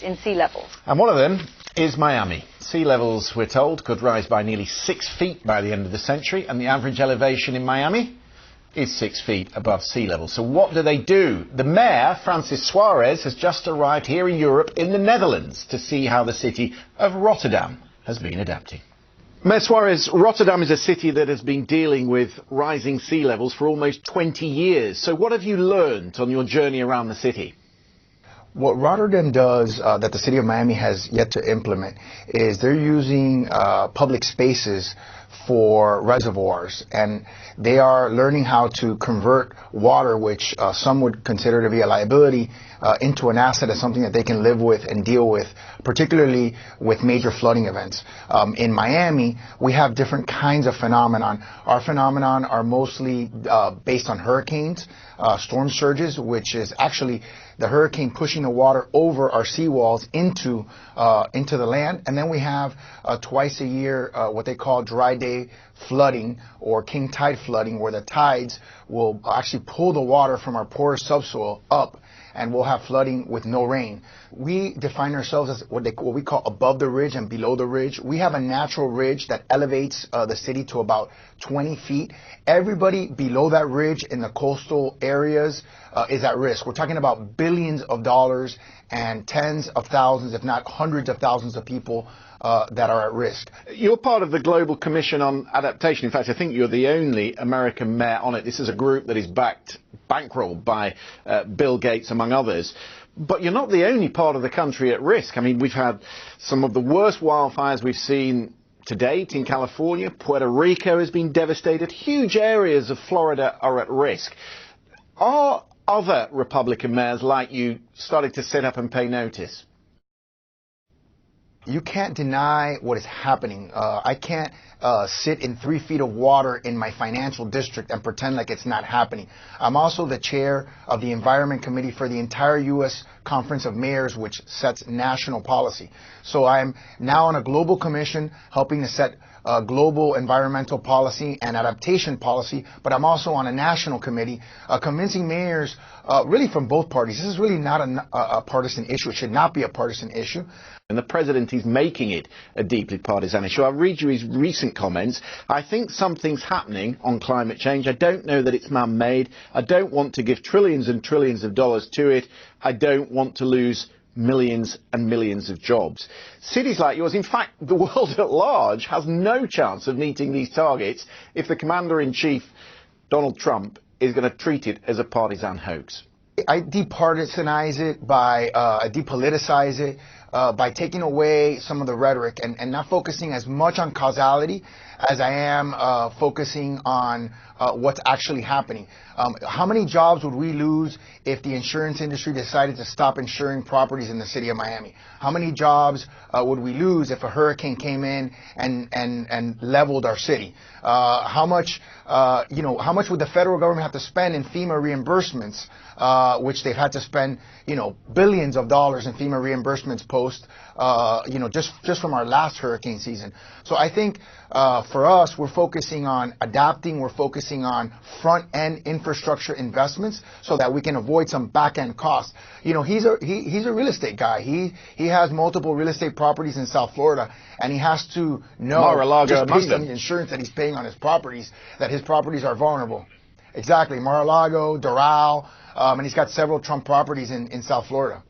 in sea levels. And one of them is Miami. Sea levels, we're told, could rise by nearly 6 feet by the end of the century, and the average elevation in Miami is 6 feet above sea level. So what do they do? The mayor, Francis Suarez, has just arrived here in Europe, in the Netherlands, to see how the city of Rotterdam has been adapting. Mayor Suarez, Rotterdam is a city that has been dealing with rising sea levels for almost 20 years. So what have you learned on your journey around the city? What Rotterdam does that the city of Miami has yet to implement is they're using public spaces for reservoirs, and they are learning how to convert water, which some would consider to be a liability, into an asset, as something that they can live with and deal with, particularly with major flooding events. In Miami, we have different kinds of phenomenon. Our phenomenon are mostly based on hurricanes, storm surges, which is actually the hurricane pushing the water over our seawalls into the land. And then we have twice a year what they call dry day flooding, or king tide flooding, where the tides will actually pull the water from our porous subsoil up, and we'll have flooding with no rain. We define ourselves as what we call above the ridge and below the ridge. We have a natural ridge that elevates the city to about 20 feet. Everybody below that ridge in the coastal areas is at risk. We're talking about billions of dollars and tens of thousands, if not hundreds of thousands of people that are at risk. You're part of the Global Commission on Adaptation. In fact, I think you're the only American mayor on it. This is a group that is bankrolled by Bill Gates, among others. But you're not the only part of the country at risk. I mean, we've had some of the worst wildfires we've seen to date in California. Puerto Rico has been devastated. Huge areas of Florida are at risk. Are other Republican mayors like you starting to sit up and pay notice? You can't deny what is happening. I can't sit in 3 feet of water in my financial district and pretend like it's not happening. I'm also the chair of the Environment Committee for the entire U.S. Conference of Mayors, which sets national policy. So I'm now on a global commission helping to set global environmental policy and adaptation policy, but I'm also on a national committee convincing mayors really from both parties. This is really not a partisan issue. It should not be a partisan issue. And the president is making it a deeply partisan issue. I'll read you his recent comments. I think something's happening on climate change. I don't know that it's man-made. I don't want to give trillions and trillions of dollars to it. I don't want to lose millions and millions of jobs. Cities like yours, in fact, the world at large, has no chance of meeting these targets if the Commander-in-Chief, Donald Trump, is going to treat it as a partisan hoax. I departisanize it, I depoliticize it, by taking away some of the rhetoric and not focusing as much on causality as I am focusing on what's actually happening. How many jobs would we lose if the insurance industry decided to stop insuring properties in the city of Miami? How many jobs would we lose if a hurricane came in and leveled our city? How much would the federal government have to spend in FEMA reimbursements, which they've had to spend, billions of dollars in FEMA reimbursements post, just from our last hurricane season. So I think for us, we're focusing on adapting, we're focusing on front-end infrastructure investments so that we can avoid some back-end costs. He's a real estate guy. He has multiple real estate properties in South Florida, and he has to know, just based on the insurance that he's paying on his properties, that his properties are vulnerable. Exactly, Mar-a-Lago, Doral, and he's got several Trump properties in South Florida.